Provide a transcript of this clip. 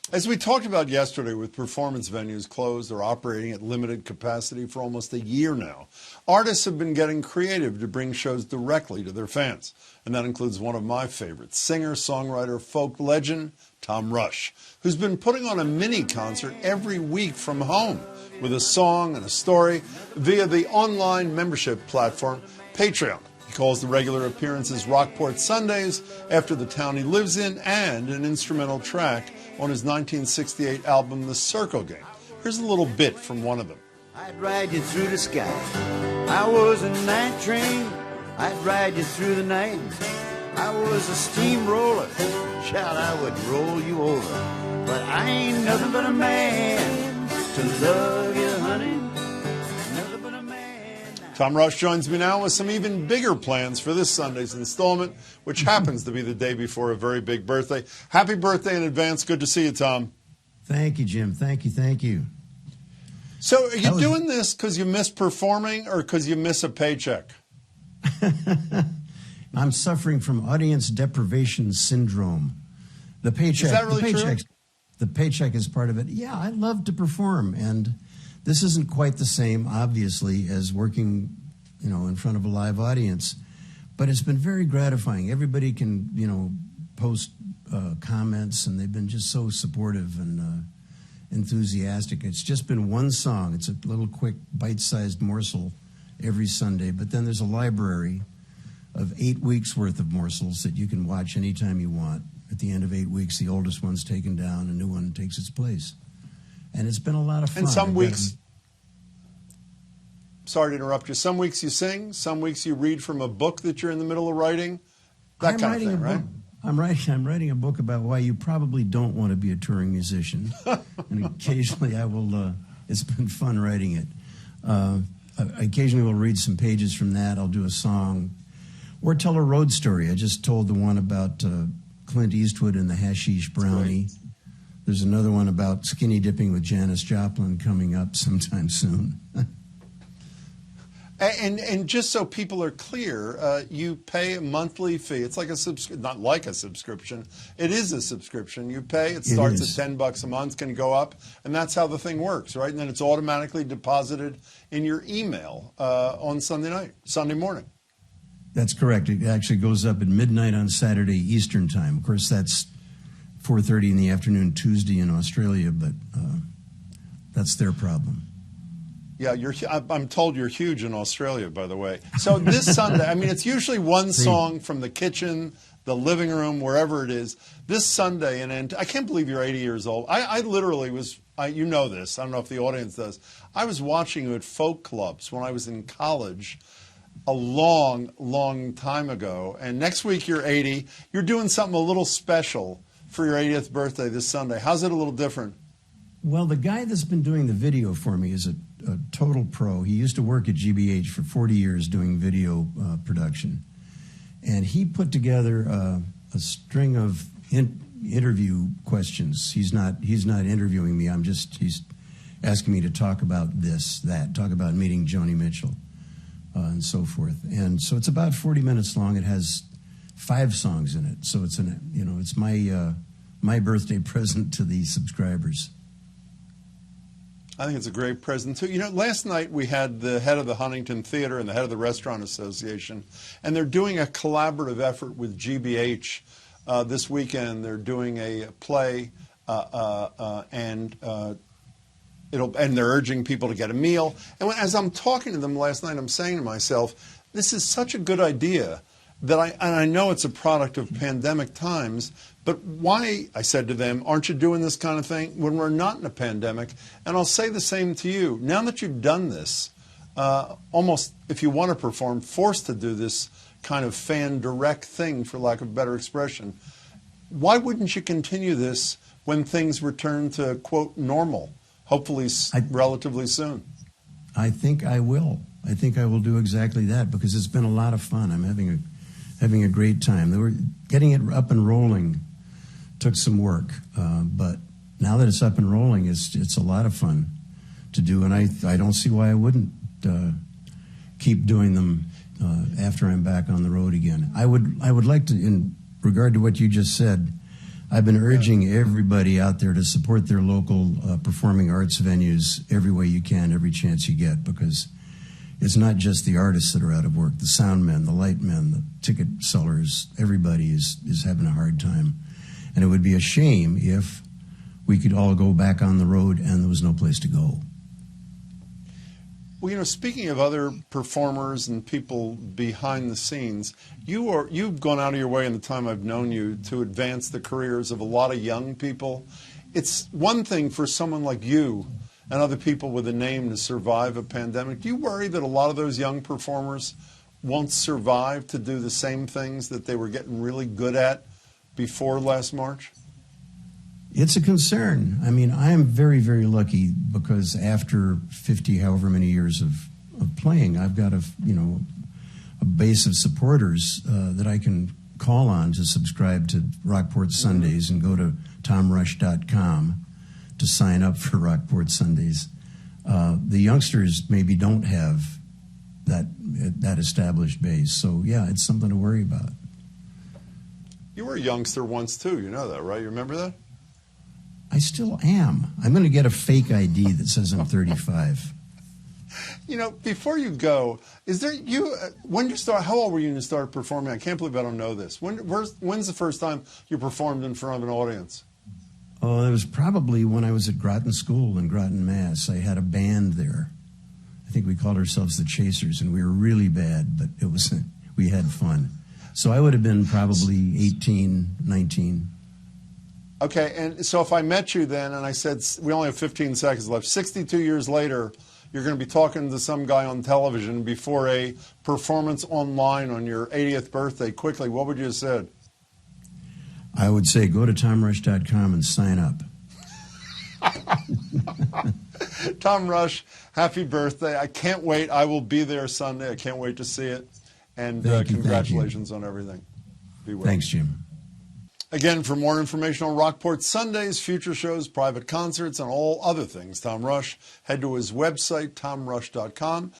As we talked about yesterday, with performance venues closed or operating at limited capacity for almost a year now, artists have been getting creative to bring shows directly to their fans. And that includes one of my favorites, singer, songwriter, folk legend, Tom Rush, who's been putting on a mini concert every week from home with a song and a story via the online membership platform Patreon. He calls the regular appearances Rockport Sundays after the town he lives in and an instrumental track on his 1968 album, The Circle Game. Here's a little bit from one of them. I'd ride you through the sky. I was a night train. I'd ride you through the night. I was a steamroller. Child, I would roll you over. But I ain't nothing but a man to love you, honey. Nothing but a man. Tom Rush joins me now with some even bigger plans for this Sunday's installment, which happens to be the day before a very big birthday. Happy birthday in advance. Good to see you, Tom. Thank you, Jim. Thank you. Thank you. So are you doing this because you miss performing or because you miss a paycheck? I'm suffering from audience deprivation syndrome. The paycheck, is that really true? The paycheck is part of it. Yeah, I love to perform, and this isn't quite the same, obviously, as working, in front of a live audience. But it's been very gratifying. Everybody can, post comments, and they've been just so supportive and enthusiastic. It's just been one song. It's a little quick, bite-sized morsel every Sunday, but then there's a library of 8 weeks worth of morsels that you can watch anytime you want. At the end of 8 weeks, the oldest one's taken down, a new one takes its place. And it's been a lot of fun. And some weeks, sorry to interrupt you, some weeks you sing, some weeks you read from a book that you're in the middle of writing, that kind of thing, right? I'm writing a book about why you probably don't want to be a touring musician. And occasionally I will, it's been fun writing it. Occasionally we'll read some pages from that. I'll do a song or tell a road story. I just told the one about Clint Eastwood and the hashish brownie. There's another one about skinny dipping with Janis Joplin coming up sometime soon. And just so people are clear, you pay a monthly fee. It's like not like a subscription. It is a subscription. You pay. It starts at $10 a month, can go up, and that's how the thing works, right? And then it's automatically deposited in your email on Sunday morning. That's correct. It actually goes up at midnight on Saturday Eastern time. Of course, that's 4:30 in the afternoon Tuesday in Australia, but that's their problem. Yeah, I'm told you're huge in Australia, by the way. So this Sunday, it's usually one song from the kitchen, the living room, wherever it is. This Sunday, and I can't believe you're 80 years old. I literally was, you know this, I don't know if the audience does. I was watching you at folk clubs when I was in college a long, long time ago. And next week you're 80. You're doing something a little special for your 80th birthday this Sunday. How's it a little different? Well, the guy that's been doing the video for me is a total pro. He used to work at GBH for 40 years doing video production. And he put together a string of interview questions. He's not interviewing me. He's asking me to talk about this, that, talk about meeting Joni Mitchell, and so forth. And so it's about 40 minutes long. It has 5 songs in it. So it's it's my birthday present to the subscribers. I think it's a great present, too. Last night we had the head of the Huntington Theater and the head of the Restaurant Association, and they're doing a collaborative effort with GBH this weekend. They're doing a play, and they're urging people to get a meal. And as I'm talking to them last night, I'm saying to myself, this is such a good idea that I know it's a product of pandemic times, but why, I said to them, aren't you doing this kind of thing when we're not in a pandemic? And I'll say the same to you. Now that you've done this, almost, if you want to perform, forced to do this kind of fan direct thing, for lack of better expression, why wouldn't you continue this when things return to, quote, normal, hopefully relatively soon? I think I will. I think I will do exactly that because it's been a lot of fun. I'm having a great time. Getting it up and rolling took some work, but now that it's up and rolling, it's a lot of fun to do, and I don't see why I wouldn't keep doing them after I'm back on the road again. I would like to, in regard to what you just said, I've been urging everybody out there to support their local performing arts venues every way you can, every chance you get, because it's not just the artists that are out of work. The sound men, the light men, the ticket sellers, everybody is having a hard time. And it would be a shame if we could all go back on the road and there was no place to go. Well, speaking of other performers and people behind the scenes, you've gone out of your way in the time I've known you to advance the careers of a lot of young people. It's one thing for someone like you and other people with a name to survive a pandemic. Do you worry that a lot of those young performers won't survive to do the same things that they were getting really good at before last March? It's a concern. I mean, I am very, very lucky because after 50, however many years of playing, I've got a base of supporters that I can call on to subscribe to Rockport Sundays and go to tomrush.com to sign up for Rockport Sundays. The youngsters maybe don't have that established base. So, yeah, it's something to worry about. You were a youngster once, too. You know that, right? You remember that? I still am. I'm going to get a fake ID that says I'm 35. Before you go, when you start? How old were you when you started performing? I can't believe I don't know this. When's the first time you performed in front of an audience? Oh, it was probably when I was at Groton School in Groton, Mass. I had a band there. I think we called ourselves the Chasers, and we were really bad, but we had fun. So I would have been probably 18, 19. Okay, and so if I met you then and I said, we only have 15 seconds left, 62 years later, you're going to be talking to some guy on television before a performance online on your 80th birthday, quickly, what would you have said? I would say go to tomrush.com and sign up. Tom Rush, happy birthday. I can't wait. I will be there Sunday. I can't wait to see it. And congratulations on everything. Be well. Thanks, Jim. Again, for more information on Rockport Sundays, future shows, private concerts, and all other things Tom Rush, head to his website, tomrush.com.